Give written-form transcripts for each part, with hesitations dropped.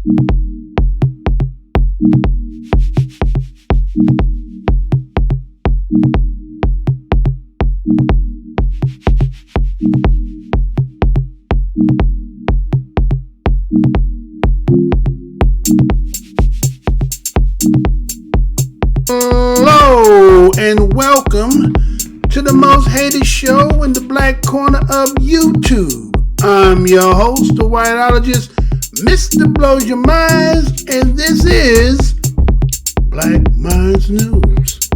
Hello and welcome to the most hated show in the black corner of YouTube. I'm your host, the whiteologist, Mr. Blows Your Minds, and this is Black Minds News.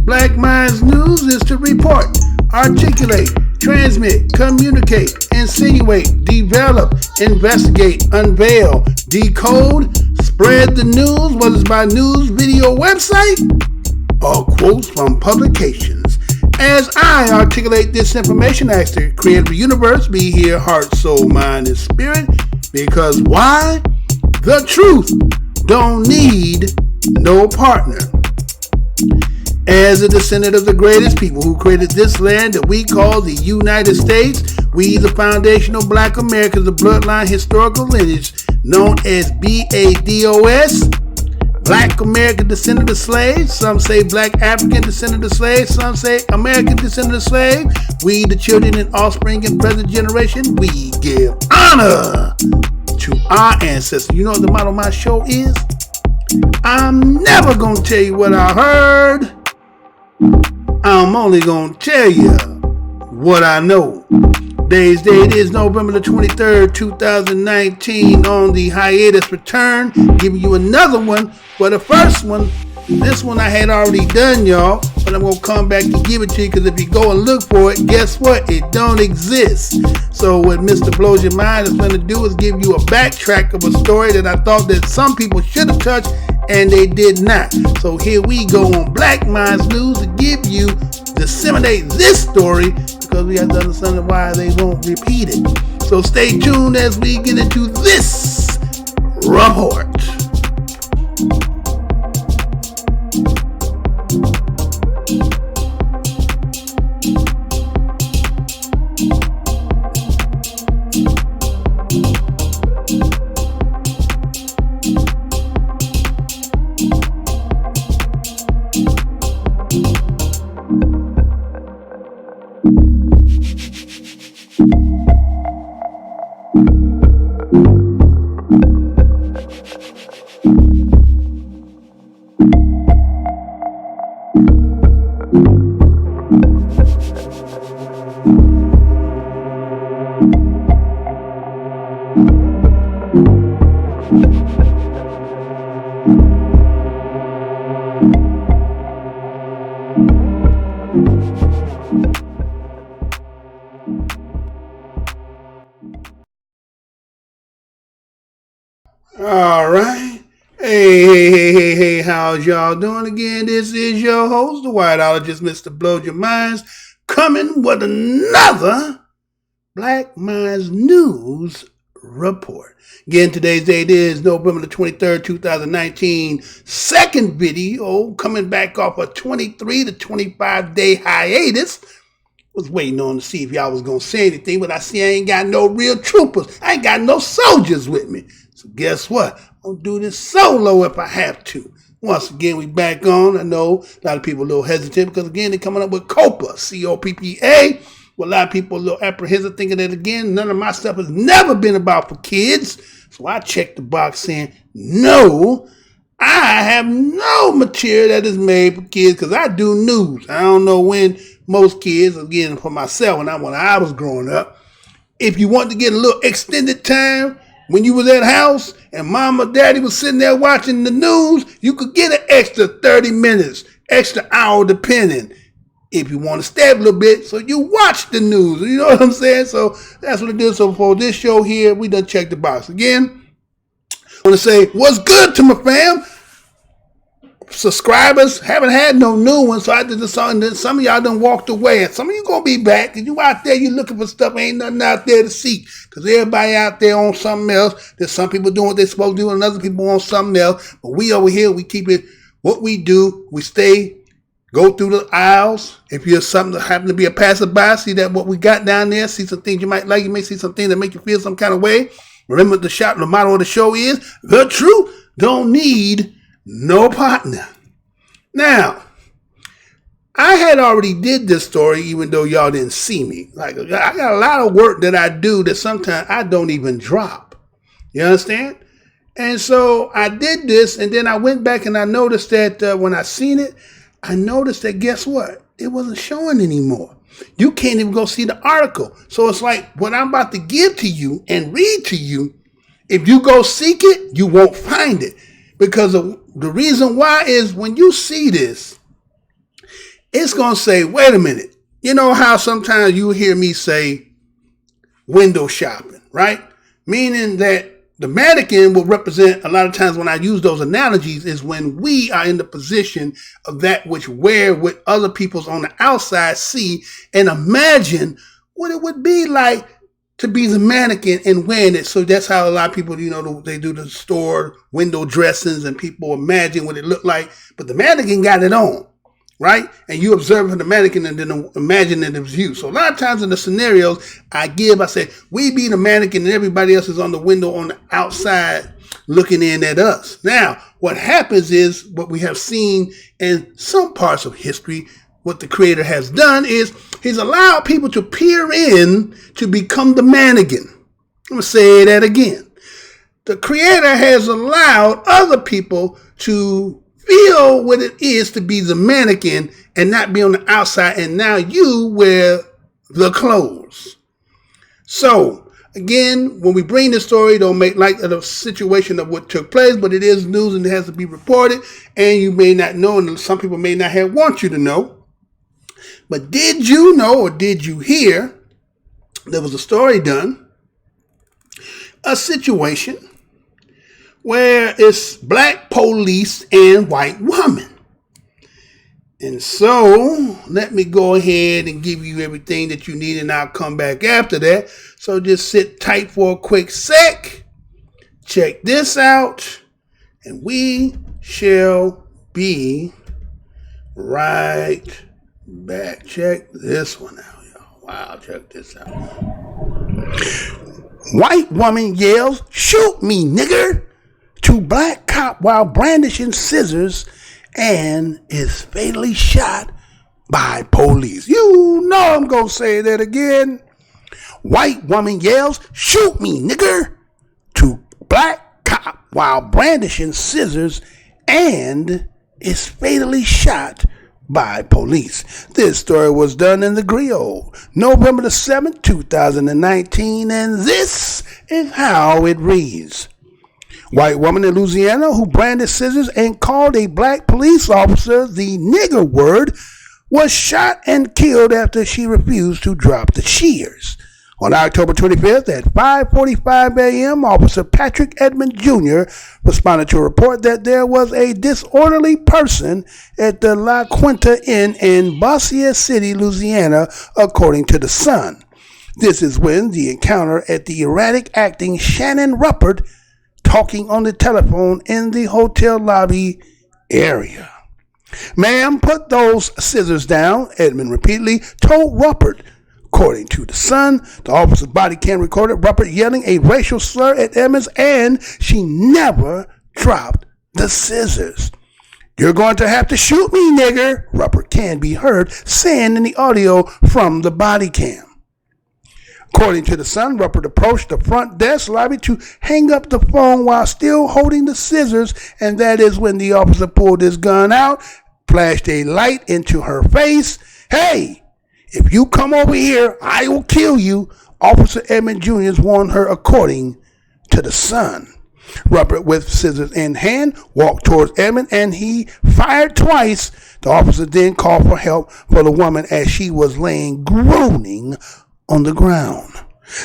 Black Minds News is to report, articulate, transmit, communicate, insinuate, develop, investigate, unveil, decode, spread the news, whether it's by news, video, website, or quotes from publications. As I articulate this information, I ask the creative universe be here, heart, soul, mind, and spirit. Because why? The truth don't need no partner. As a descendant of the greatest people who created this land that we call the United States, we, the foundational Black Americans, the bloodline historical lineage known as BADOS, Black American descendant of slaves. Some say Black African descendant of slaves. Some say American descendant of slaves. We, the children and offspring and present generation, we give honor to our ancestors. You know what the motto of my show is? I'm never going to tell you what I heard. I'm only going to tell you what I know. Today's date is November the 23rd, 2019, on the hiatus return. Giving you another one for the first one. This one I had already done, y'all, but I'm going to come back and give it to you because if you go and look for it, guess what? It don't exist. So what Mr. Blows Your Mind is going to do is give you a backtrack of a story that I thought that some people should have touched and they did not. So here we go on Black Minds News to give you, disseminate this story because we have to understand why they won't repeat it. So stay tuned as we get into this report. All right. Hey, how's y'all doing again? This is your host, the whiteologist, Mr. Blow Your Minds, coming with another Black Minds News report. Again, today's date is November the 23rd, 2019. Second video coming back off a 23 to 25 day hiatus. Was waiting on to see if y'all was going to say anything, but I see I ain't got no real troopers. I ain't got no soldiers with me. So guess what? I'll do this solo if I have to. Once again, we back on. I know a lot of people a little hesitant because, again, they're coming up with COPPA, C-O-P-P-A. Well, a lot of people a little apprehensive thinking that, again, none of my stuff has never been about for kids. So I checked the box saying, no, I have no material that is made for kids because I do news. I don't know when most kids, again, for myself, when I was growing up, if you want to get a little extended time, when you was at house and mom or daddy was sitting there watching the news, you could get an extra 30 minutes, extra hour depending if you want to stay a little bit. So you watch the news. You know what I'm saying? So that's what it is. So for this show here, we done checked the box. Again, I want to say what's good to my fam. Subscribers haven't had no new ones, so I did this song. And some of y'all done walked away, and some of you gonna be back. Cause you out there, you looking for stuff, ain't nothing out there to see. Cause everybody out there on something else. There's some people doing what they're supposed to do, and other people on something else. But we over here, we keep it. What we do, we stay, go through the aisles. If you're something that happen to be a passerby, see that what we got down there. See some things you might like. You may see some things that make you feel some kind of way. Remember the motto of the show is, the truth don't need no partner. Now, I had already did this story even though y'all didn't see me. Like, I got a lot of work that I do that sometimes I don't even drop. You understand? And so I did this, and then I went back and I noticed that when I seen it, I noticed that guess what? It wasn't showing anymore. You can't even go see the article. So it's like what I'm about to give to you and read to you, if you go seek it, you won't find it. Because the reason why is when you see this, it's going to say, wait a minute. You know how sometimes you hear me say window shopping, right? Meaning that the mannequin will represent, a lot of times when I use those analogies, is when we are in the position of that which wear what other people's on the outside see and imagine what it would be like to be the mannequin and wearing it. So that's how a lot of people, they do the store window dressings and people imagine what it looked like. But the mannequin got it on, right? And you observe the mannequin and then imagine that it was you. So a lot of times in the scenarios I say, we be the mannequin and everybody else is on the window on the outside looking in at us. Now, what happens is what we have seen in some parts of history, what the creator has done is he's allowed people to peer in to become the mannequin. I'm going to say that again. The creator has allowed other people to feel what it is to be the mannequin and not be on the outside, and now you wear the clothes. So, again, when we bring this story, don't make light of the situation of what took place, but it is news and it has to be reported, and you may not know, and some people may not want you to know. But did you know or did you hear there was a story done, a situation where it's black police and white woman. And so let me go ahead and give you everything that you need, and I'll come back after that. So just sit tight for a quick sec. Check this out, and we shall be right back. Check this one out, y'all. Wow, check this out. White woman yells, "Shoot me, nigger," to black cop while brandishing scissors and is fatally shot by police. You know I'm going to say that again. White woman yells, "Shoot me, nigger," to black cop while brandishing scissors and is fatally shot by police. This story was done in the Griot, November the 7th, 2019, and this is how it reads. White woman in Louisiana who brandished scissors and called a black police officer the nigger word was shot and killed after she refused to drop the shears. On October 25th at 5:45 a.m., Officer Patrick Edmond Jr. responded to a report that there was a disorderly person at the La Quinta Inn in Bossier City, Louisiana, according to The Sun. This is when the encounter at the erratic acting Shannon Ruppert talking on the telephone in the hotel lobby area. "Ma'am, put those scissors down," Edmond repeatedly told Ruppert. According to The Sun, the officer's body cam recorded Ruppert yelling a racial slur at Edmonds, and she never dropped the scissors. "You're going to have to shoot me, nigger," Ruppert can be heard saying in the audio from the body cam. According to The Sun, Ruppert approached the front desk lobby to hang up the phone while still holding the scissors, and that is when the officer pulled his gun out, flashed a light into her face. "Hey, if you come over here, I will kill you," Officer Edmond Jr. warned her, according to The Sun. Ruppert, with scissors in hand, walked towards Edmond and he fired twice. The officer then called for help for the woman as she was laying groaning on the ground.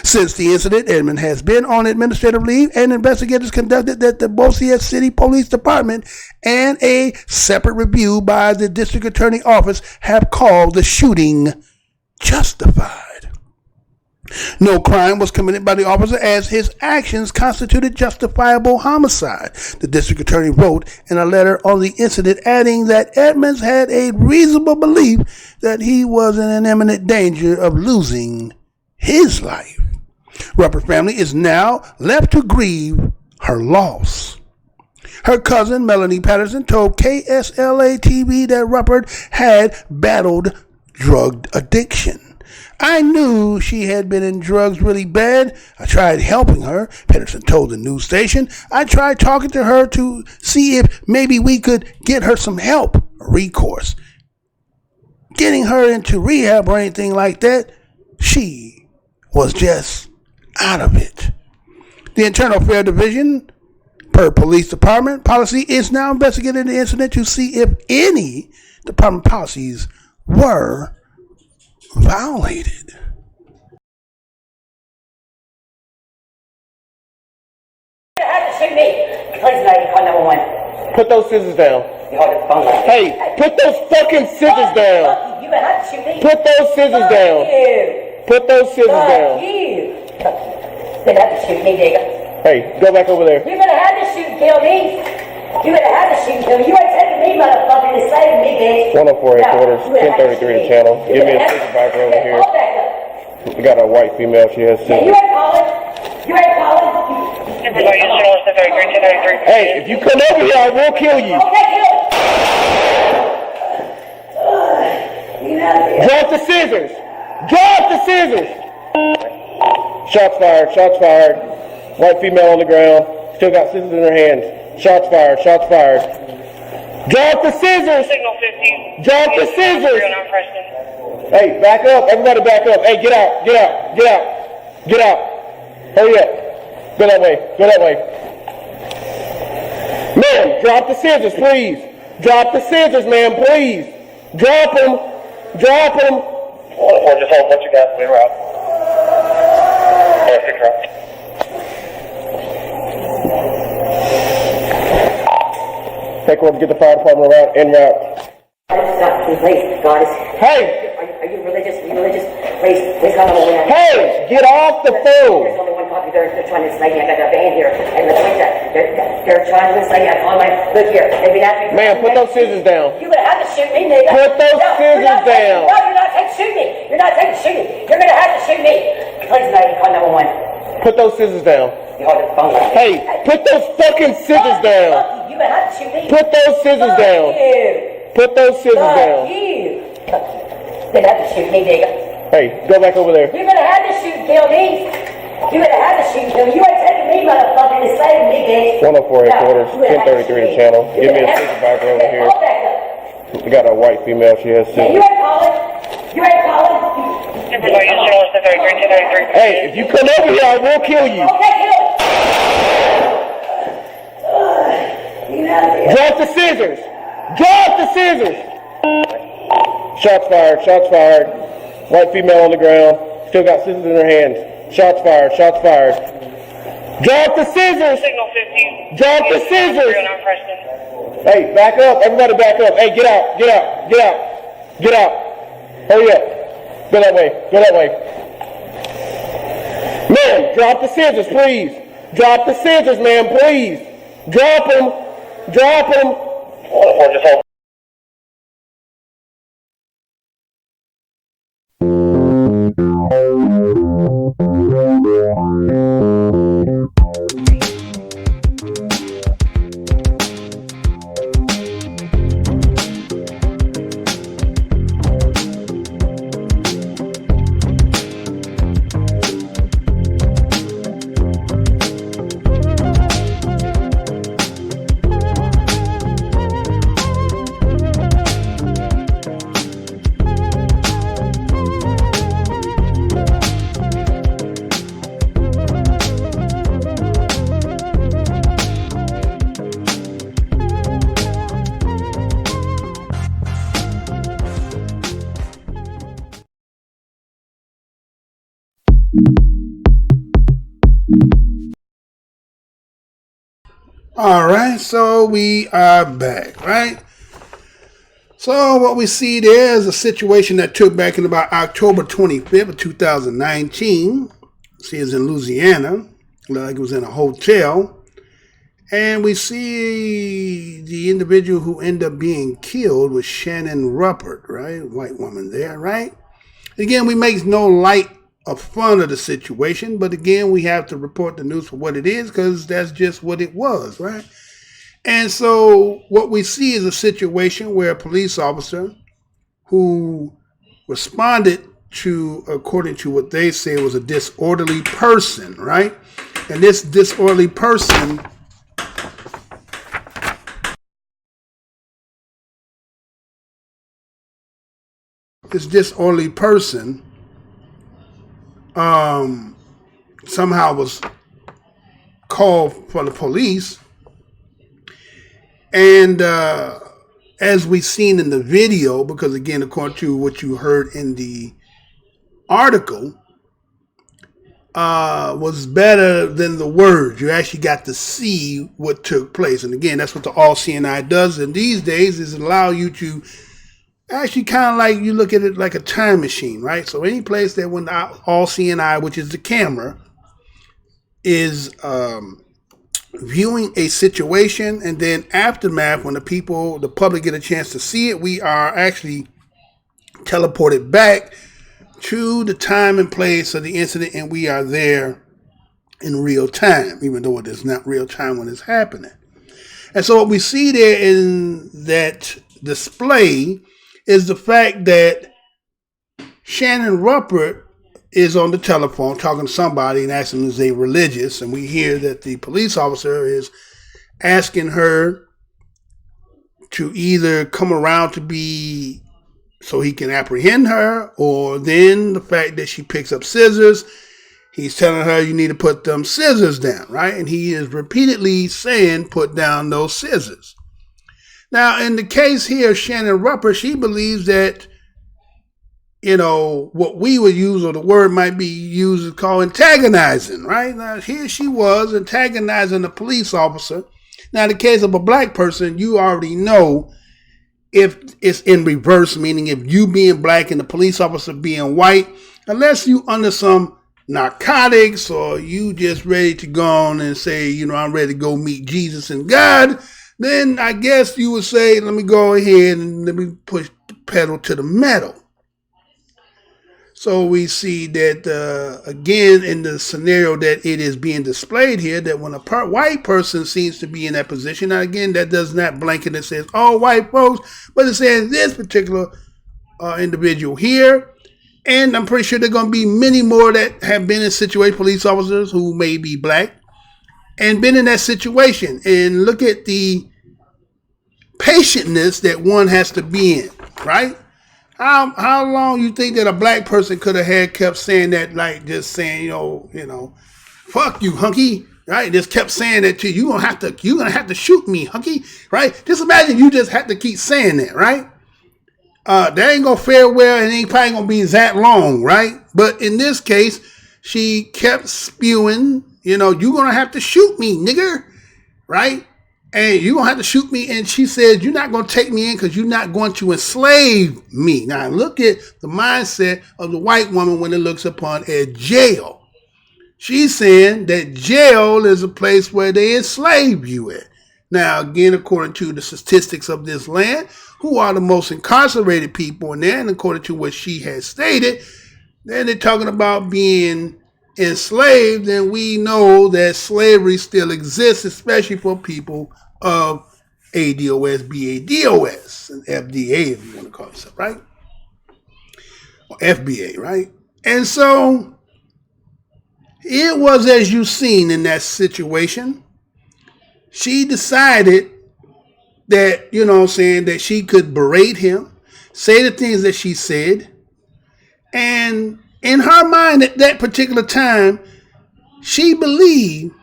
Since the incident, Edmond has been on administrative leave, and investigators conducted at the Bossier City Police Department and a separate review by the District Attorney Office have called the shooting justified. No crime was committed by the officer as his actions constituted justifiable homicide, the district attorney wrote in a letter on the incident, adding that Edmonds had a reasonable belief that he was in an imminent danger of losing his life. Ruppert family is now left to grieve her loss. Her cousin, Melanie Patterson, told KSLA-TV that Ruppert had battled drug addiction. I knew she had been in drugs really bad. I tried helping her, Patterson told the news station. I tried talking to her to see if maybe we could get her some help, recourse. Getting her into rehab or anything like that, she was just out of it. The Internal Affairs Division, per police department policy, is now investigating the incident to see if any department policies were violated. You have to shoot me. Please, lady, call 911. Put those scissors down. You hold the phone line. Hey, put those fucking scissors down. You better have to shoot me. Put those scissors down. You. Put those scissors down. You. You better have to shoot me, nigga. Hey, go back over there. You better have to shoot and kill me. You better have to shoot and kill me. You ain't taking me, motherfucker, to save me, bitch. 104 headquarters, 1033 the channel. Give me a supervisor over here. We got a white female. She has scissors. You ain't calling. You ain't calling. Hey, if you come over here, I will kill you. Okay, kill me. Drop the scissors. Drop the scissors. Shots fired. Shots fired. White female on the ground. Still got scissors in her hands. Shots fired. Shots fired. Drop the scissors. Signal 15. Drop the scissors. Preston. Hey, back up. Everybody back up. Hey, get out. Get out. Get out. Get out. Hurry up. Go that way. Go that way. Ma'am, drop the scissors, please. Drop the scissors, ma'am, please. Drop them. Drop them. Or just hold what you got. We're out. Or 6 route. Take one to get the fire department around en route. Please, God is. Hey! Are you religious? Are you religious? Please call 911. Hey! Get off the phone! There's only one copy. They're trying to enslave me. I got a band here. And let's wait that. They're trying to enslave me. I call my. Look here. They've been asking me. Ma'am, put those scissors down. You better have to shoot me, nigga. Put those scissors down. No, you're not taking shoot me. You're not taking shoot me. You're gonna have to shoot me. Please, lady, call 911. Put those scissors down. You hold the phone line. Hey, put those fucking scissors down. You better have to shoot me. Put those scissors down. You. Put those scissors down. You. You better have to shoot me, nigga. Hey, go back over there. You better have to shoot and kill me. You better have to shoot and kill me. You ain't taking me, motherfucker, to save me, bitch. 104 headquarters, 1033 the channel. Give me a supervisor over here. We got a white female. She has scissors. You ain't calling. You ain't calling. Hey, if you come over here, I will kill you. Okay, kill me. Drop the scissors. Drop the scissors. Shots fired. Shots fired. White female on the ground. Still got scissors in her hands. Shots fired. Shots fired. Drop the scissors. Signal 15. Drop the scissors. Preston. Hey, back up. Everybody back up. Hey, get out. Get out. Get out. Get out. Hurry up. Go that way. Go that way. Ma'am, drop the scissors, please. Drop the scissors, ma'am, please. Drop them. Drop them. Or just hold. All right, so we are back, right? So what we see there is a situation that took back in about October 25th of 2019. See, it's in Louisiana, like it was in a hotel. And we see the individual who ended up being killed was Shannon Ruppert, right? White woman there, right? Again, we make no light fun of the situation. But again, we have to report the news for what it is because that's just what it was, right? And so what we see is a situation where a police officer who responded to, according to what they say, was a disorderly person, right? And this disorderly person somehow was called for the police. And as we seen in the video, because again, according to what you heard in the article, was better than the words. You actually got to see what took place. And again, that's what the All Seeing Eye does. And these days is allow you to actually kind of like, you look at it like a time machine, right? So any place that when the All Seeing Eye, which is the camera, is viewing a situation, and then aftermath, when the public get a chance to see it, we are actually teleported back to the time and place of the incident, and we are there in real time, even though it is not real time when it's happening. And so what we see there in that display is the fact that Shannon Ruppert is on the telephone talking to somebody and asking them, is they religious? And we hear that the police officer is asking her to either come around to be so he can apprehend her, or then the fact that she picks up scissors, he's telling her, you need to put them scissors down, right? And he is repeatedly saying, put down those scissors. Now, in the case here, Shannon Ruppert, she believes that, what we would use, or the word might be used, is called antagonizing, right? Now, here she was antagonizing a police officer. Now, in the case of a black person, you already know if it's in reverse, meaning if you being black and the police officer being white, unless you under some narcotics or you just ready to go on and say, I'm ready to go meet Jesus and God, then I guess you would say, let me go ahead and let me push the pedal to the metal. So we see that, again, in the scenario that it is being displayed here, that when a white person seems to be in that position, now again, that does not blanket and says all white folks, but it says this particular individual here. And I'm pretty sure there are going to be many more that have been in situation, police officers who may be black and been in that situation. And look at the patientness that one has to be in, right? How long you think that a black person could have had kept saying that, like just saying, fuck you, hunky, right? Just kept saying that to you. You're gonna have to shoot me, hunky, right? Just imagine you just had to keep saying that, right? That ain't gonna fare well, and it ain't probably gonna be that long, right? But in this case, she kept spewing, you're gonna have to shoot me, nigger, right? And you're going to have to shoot me. And she says, you're not going to take me in because you're not going to enslave me. Now, look at the mindset of the white woman when it looks upon a jail. She's saying that jail is a place where they enslave you at. Now, again, according to the statistics of this land, who are the most incarcerated people in there, and according to what she has stated, then they're talking about being enslaved, and we know that slavery still exists, especially for people of ADOS, BADOS, and FDA, if you want to call it so, right? Or FBA, right? And so it was, as you've seen in that situation, she decided that, that she could berate him, say the things that she said, and in her mind at that particular time, she believed,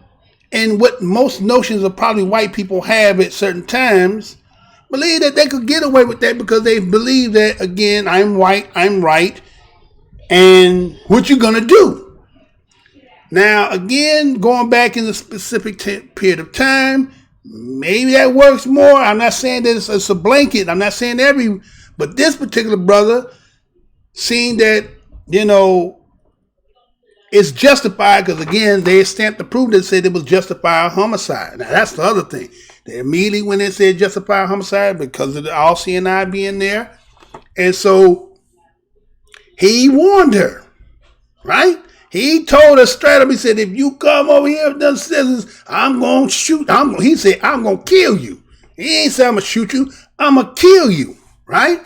and what most notions of probably white people have at certain times, believe that they could get away with that because they believe that, again, I'm white, I'm right, and what you gonna do? Now, again, going back in the specific period of time, maybe that works more. I'm not saying that it's a blanket. I'm not saying but this particular brother, seeing that, it's justified because, again, they stamped the proof that said it was justified homicide. Now, that's the other thing. They immediately, when they said justified homicide, because of the All Seeing Eye being there. And so he warned her. right? He told us straight up, he said, if you come over here with them scissors, I'm going to shoot. He said, I'm going to kill you. He ain't said I'm going to shoot you. I'm going to kill you, right?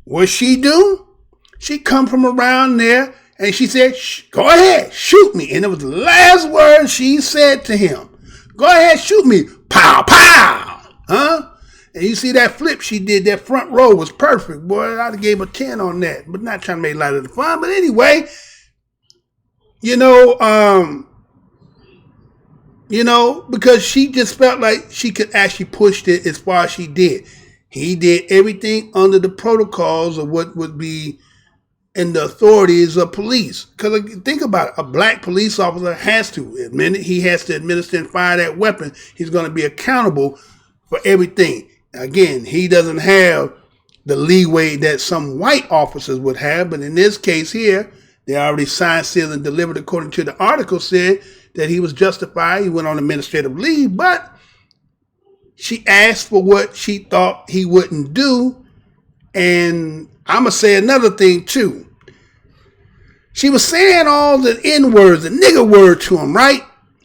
What she do? She come from around there and she said, go ahead, shoot me. And it was the last word she said to him. Go ahead, shoot me. Pow, pow. Huh? And you see that flip she did, that front row was perfect. Boy, I'd have gave her 10 on that. But not trying to make light of the fun. But anyway, because she just felt like she could actually push it as far as she did. He did everything under the protocols of what would be in the authorities of police. Because think about it, a black police officer has to admit it. He has to administer and fire that weapon. He's going to be accountable for everything. Again, he doesn't have the leeway that some white officers would have, but in this case here, they already signed, sealed, and delivered according to the article said that he was justified. He went on administrative leave, but she asked for what she thought he wouldn't do. And I'm going to say another thing too. She was saying all the N-words, the nigger word to him, right?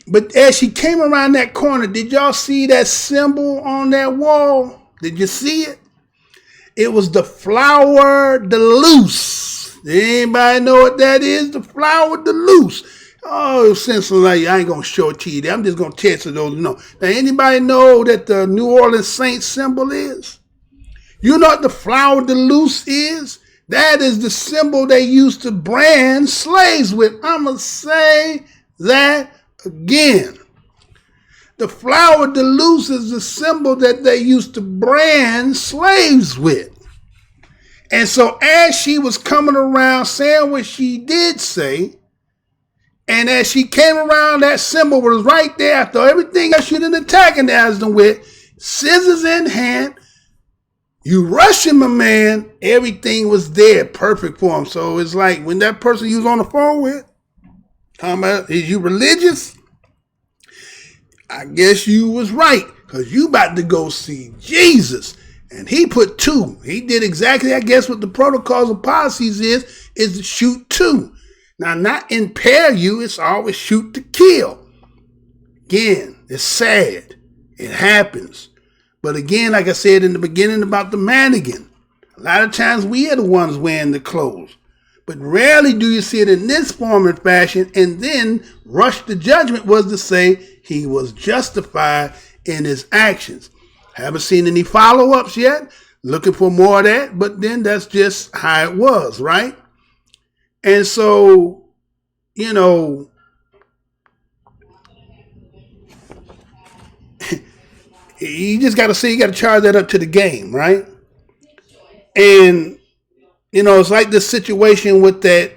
But as she came around that corner, did y'all see that symbol on that wall? Did you see it? It was the flower de luce. Anybody know what that is? The flower de luce. Oh, since like I ain't gonna show it to you. I'm just gonna test it those know. Now, anybody know that the New Orleans Saints symbol is? You know what the flower de luce is? That is the symbol they used to brand slaves with. I'ma say that again. The flower de luce is the symbol that they used to brand slaves with. And so as she was coming around saying what she did say, and as she came around, that symbol was right there after everything else she done attacking them with, scissors in hand, you rushing my man, everything was there, perfect for him. So it's like when that person you was on the phone with, talking about, is you religious? I guess you was right, because you about to go see Jesus. And he put 2. He did exactly, I guess, what the protocols and policies is to shoot 2. Now, not impair you, it's always shoot to kill. Again, it's sad. It happens. But again, like I said in the beginning about the mannequin, a lot of times we are the ones wearing the clothes. But rarely do you see it in this form and fashion, and then rush to judgment was to say he was justified in his actions. Haven't seen any follow-ups yet. Looking for more of that, but then that's just how it was, right? And so, you just got to see, you got to charge that up to the game, right? And, it's like this situation with that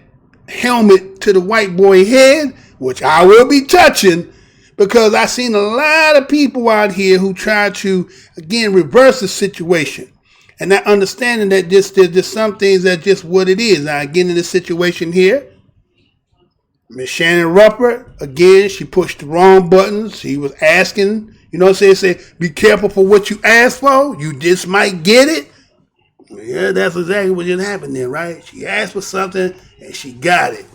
helmet to the white boy head, which I will be touching, because I've seen a lot of people out here who try to, again, reverse the situation. And not understanding that there's just some things that just what it is. Now, again, in this situation here, Miss Shannon Ruppert, again, she pushed the wrong buttons. She was asking, say, be careful for what you ask for. You just might get it. Yeah, that's exactly what just happened there, right? She asked for something and she got it.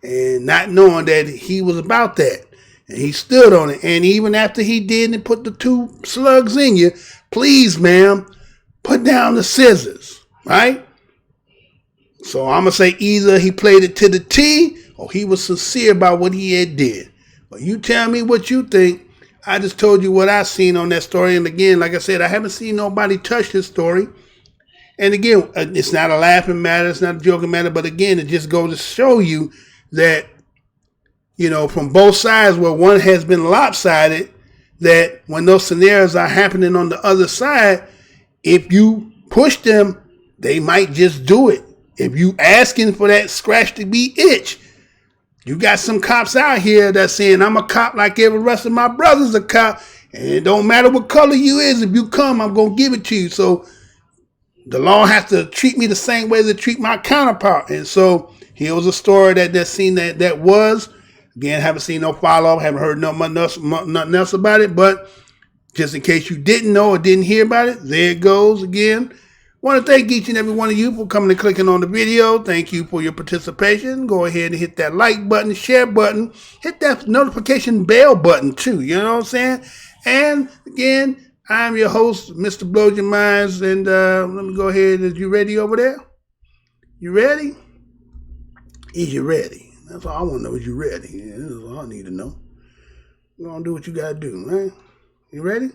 And not knowing that he was about that. And he stood on it. And even after he did and put the 2 slugs in you, please, ma'am, put down the scissors, right? So I'm going to say either he played it to the T or he was sincere about what he had did. But you tell me what you think. I just told you what I seen on that story. And again, like I said, I haven't seen nobody touch this story. And again, it's not a laughing matter. It's not a joking matter. But again, it just goes to show you that, from both sides where one has been lopsided, that when those scenarios are happening on the other side, if you push them, they might just do it. If you asking for that scratch to be itch, you got some cops out here that's saying, I'm a cop like every rest of my brothers a cop, and it don't matter what color you is. If you come, I'm going to give it to you. So the law has to treat me the same way as it treat my counterpart. And so here was a story that seen that was. Again, haven't seen no follow-up, haven't heard nothing else about it, but just in case you didn't know or didn't hear about it, there it goes again. Want to thank each and every one of you for coming and clicking on the video. Thank you for your participation. Go ahead and hit that like button, share button, hit that notification bell button too. You know what I'm saying? And again, I'm your host, Mr. Blows Your Minds. And let me go ahead. Is you ready over there? You ready? Is you ready? That's all I want to know. Is you ready? Yeah, that's all I need to know. You're going to do what you got to do, right? You ready?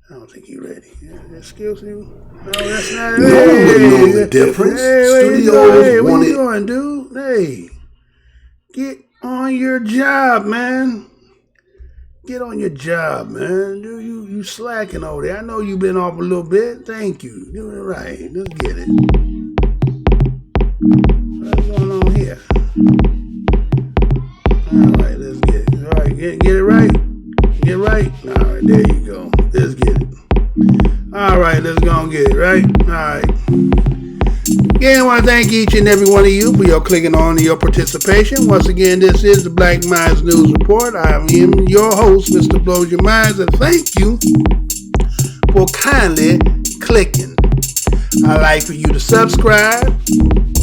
I don't think you're ready. Yeah, excuse you. No, that's not it. No one would know the difference. Studios what wanted. you doing, dude? Hey, get on your job, man. Get on your job, man. Dude, you slacking over there. I know you've been off a little bit. Thank you. Doing it right. Let's get it. What's going on here? All right, let's get it. All right, get it right. Get right. All right, there you go. Let's get it. All right, let's go and get it, right? All right. Again, I want to thank each and every one of you for your clicking on and your participation. Once again, this is the Black Minds News Report. I am your host, Mr. Blows Your Minds, and thank you for kindly clicking. I'd like for you to subscribe,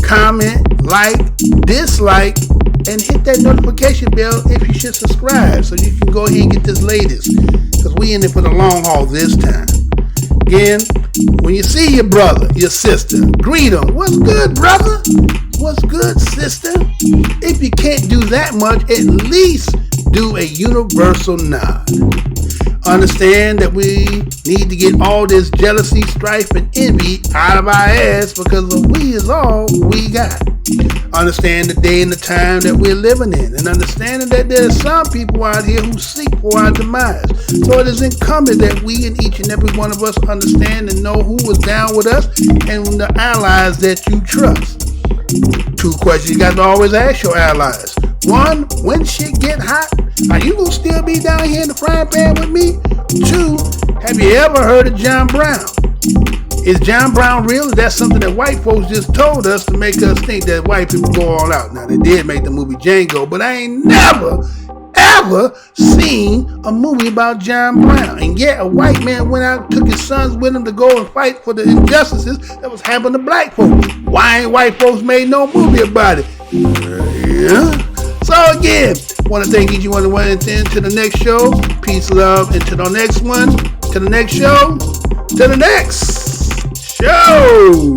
comment, like, dislike, and hit that notification bell if you should subscribe so you can go ahead and get this latest, because we in it for the long haul this time. Again, when you see your brother, your sister, greet them. What's good, brother? What's good, sister? If you can't do that much, at least do a universal nod. Understand that we need to get all this jealousy, strife, and envy out of our ass, because the we is all we got. Understand the day and the time that we're living in, and understanding that there are some people out here who seek for our demise. So it is incumbent that we and each and every one of us understand and know who is down with us and the allies that you trust. 2 questions you got to always ask your allies. 1, when shit get hot, are you gonna still be down here in the frying pan with me? 2, have you ever heard of John Brown? Is John Brown real? Is that something that white folks just told us to make us think that white people go all out? Now, they did make the movie Django, but I ain't never, ever seen a movie about John Brown. And yet, a white man went out and took his sons with him to go and fight for the injustices that was happening to black folks. Why ain't white folks made no movie about it? Yeah. So again, want to thank each one of you to the next show. Peace, love, and to the next one, to the next show, to the next show.